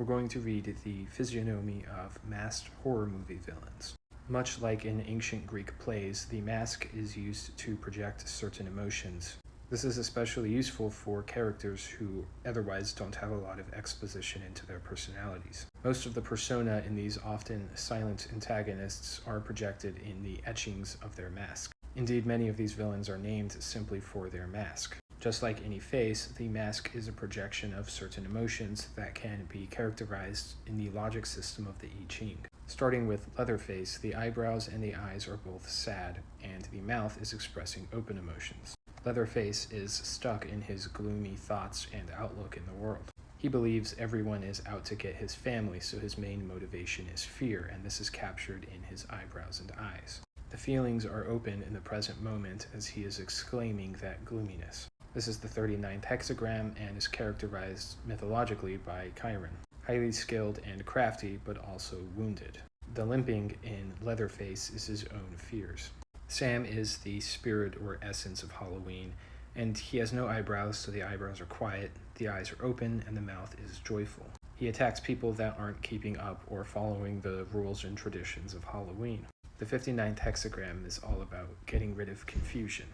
we're going to read the physiognomy of masked horror movie villains. Much like in ancient Greek plays, the mask is used to project certain emotions. This is especially useful for characters who otherwise don't have a lot of exposition into their personalities. Most of the persona in these often silent antagonists are projected in the etchings of their mask. Indeed, many of these villains are named simply for their mask. Just like any face, the mask is a projection of certain emotions that can be characterized in the logic system of the I Ching. Starting with Leatherface, the eyebrows and the eyes are both sad, and the mouth is expressing open emotions. Leatherface is stuck in his gloomy thoughts and outlook in the world. He believes everyone is out to get his family, so his main motivation is fear, and this is captured in his eyebrows and eyes. The feelings are open in the present moment as he is exclaiming that gloominess. This is the 39th hexagram and is characterized mythologically by Chiron. Highly skilled and crafty, but also wounded. The limping in Leatherface is his own fears. Sam is the spirit or essence of Halloween, and he has no eyebrows, so the eyebrows are quiet, the eyes are open, and the mouth is joyful. He attacks people that aren't keeping up or following the rules and traditions of Halloween. The 59th hexagram is all about getting rid of confusion,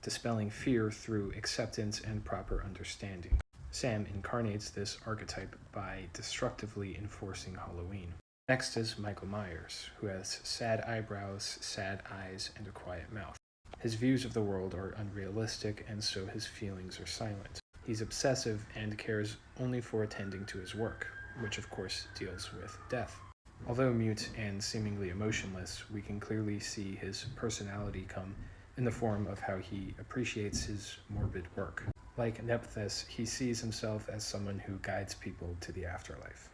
dispelling fear through acceptance and proper understanding. Sam incarnates this archetype by destructively enforcing Halloween. Next is Michael Myers, who has sad eyebrows, sad eyes, and a quiet mouth. His views of the world are unrealistic, and so his feelings are silent. He's obsessive and cares only for attending to his work, which of course deals with death. Although mute and seemingly emotionless, we can clearly see his personality come in the form of how he appreciates his morbid work. Like Nephthys, he sees himself as someone who guides people to the afterlife.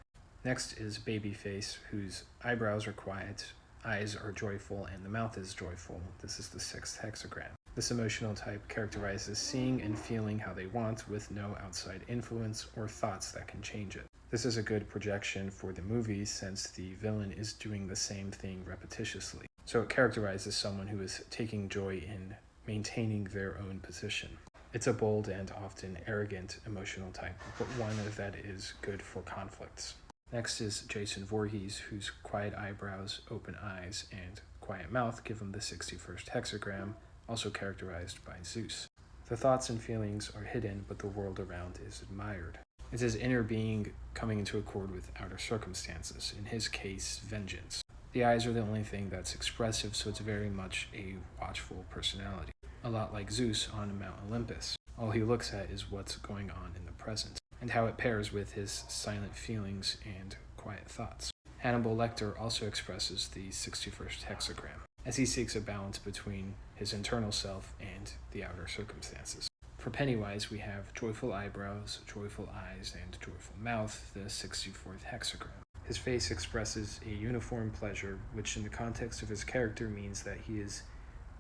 Next is Babyface, whose eyebrows are quiet, eyes are joyful, and the mouth is joyful. This is the 6th hexagram. This emotional type characterizes seeing and feeling how they want with no outside influence or thoughts that can change it. This is a good projection for the movie since the villain is doing the same thing repetitiously. So it characterizes someone who is taking joy in maintaining their own position. It's a bold and often arrogant emotional type, but one that is good for conflicts. Next is Jason Voorhees, whose quiet eyebrows, open eyes, and quiet mouth give him the 61st hexagram, also characterized by Zeus. The thoughts and feelings are hidden, but the world around is admired. It's his inner being coming into accord with outer circumstances, in his case, vengeance. The eyes are the only thing that's expressive, so it's very much a watchful personality. A lot like Zeus on Mount Olympus. All he looks at is what's going on in the present, and how it pairs with his silent feelings and quiet thoughts. Hannibal Lecter also expresses the 61st hexagram, as he seeks a balance between his internal self and the outer circumstances. For Pennywise, we have joyful eyebrows, joyful eyes, and joyful mouth, the 64th hexagram. His face expresses a uniform pleasure, which in the context of his character means that he is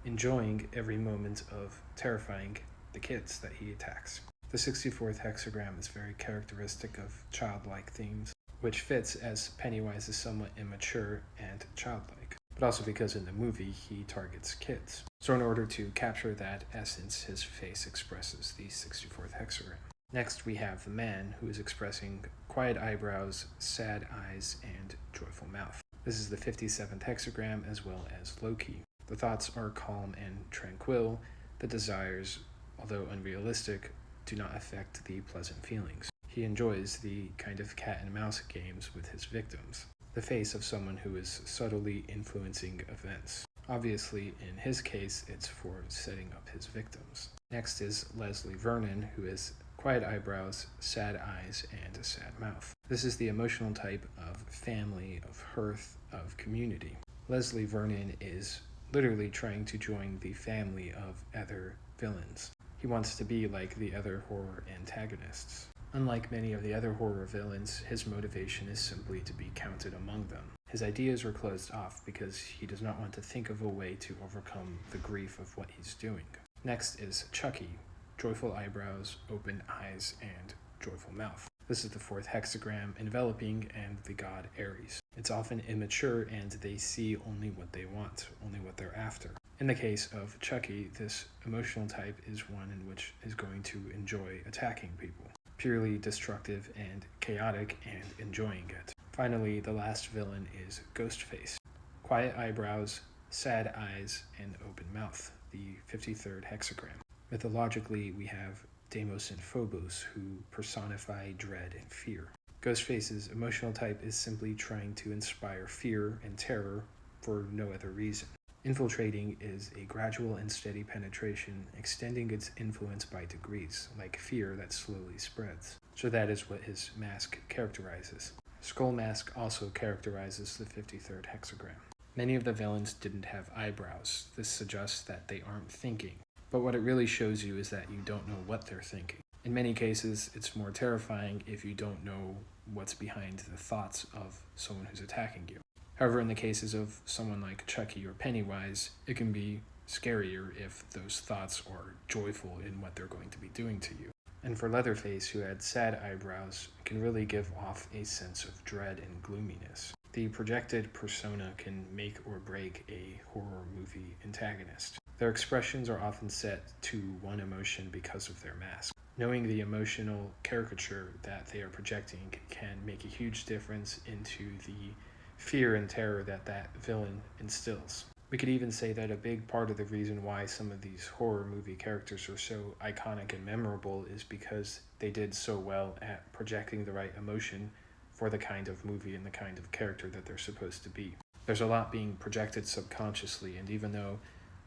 enjoying every moment of terrifying the kids that he attacks. The 64th hexagram is very characteristic of childlike themes, which fits as Pennywise is somewhat immature and childlike, but also because in the movie he targets kids. So in order to capture that essence, his face expresses the 64th hexagram. Next, we have the man, who is expressing quiet eyebrows, sad eyes, and joyful mouth. This is the 57th hexagram, as well as Loki. The thoughts are calm and tranquil. The desires, although unrealistic, do not affect the pleasant feelings. He enjoys the kind of cat and mouse games with his victims. The face of someone who is subtly influencing events. Obviously, in his case, it's for setting up his victims. Next is Leslie Vernon, who is quiet eyebrows, sad eyes, and a sad mouth. This is the emotional type of family, of hearth, of community. Leslie Vernon is literally trying to join the family of other villains. He wants to be like the other horror antagonists. Unlike many of the other horror villains, his motivation is simply to be counted among them. His ideas are closed off because he does not want to think of a way to overcome the grief of what he's doing. Next is Chucky, joyful eyebrows, open eyes, and joyful mouth. This is the 4th hexagram, enveloping, and the god Ares. It's often immature, and they see only what they want, only what they're after. In the case of Chucky, this emotional type is one in which is going to enjoy attacking people. purely destructive and chaotic and enjoying it. Finally, the last villain is Ghostface. Quiet eyebrows, sad eyes, and open mouth, the 53rd hexagram. Mythologically, we have Deimos and Phobos, who personify dread and fear. Ghostface's emotional type is simply trying to inspire fear and terror for no other reason. Infiltrating is a gradual and steady penetration, extending its influence by degrees, like fear that slowly spreads. So that is what his mask characterizes. Skull Mask also characterizes the 53rd hexagram. Many of the villains didn't have eyebrows. This suggests that they aren't thinking. But what it really shows you is that you don't know what they're thinking. In many cases, it's more terrifying if you don't know what's behind the thoughts of someone who's attacking you. However, in the cases of someone like Chucky or Pennywise, it can be scarier if those thoughts are joyful in what they're going to be doing to you. And for Leatherface, who had sad eyebrows, it can really give off a sense of dread and gloominess. The projected persona can make or break a horror movie antagonist. Their expressions are often set to one emotion because of their mask. Knowing the emotional caricature that they are projecting can make a huge difference into the fear and terror that that villain instills. We could even say that a big part of the reason why some of these horror movie characters are so iconic and memorable is because they did so well at projecting the right emotion for the kind of movie and the kind of character that they're supposed to be. There's a lot being projected subconsciously, and even though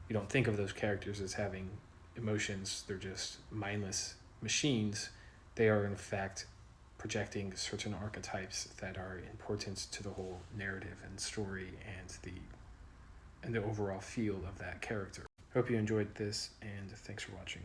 you don't think of those characters as having emotions, they're just mindless machines, they are in fact projecting certain archetypes that are important to the whole narrative and story and the overall feel of that character. Hope you enjoyed this, and thanks for watching.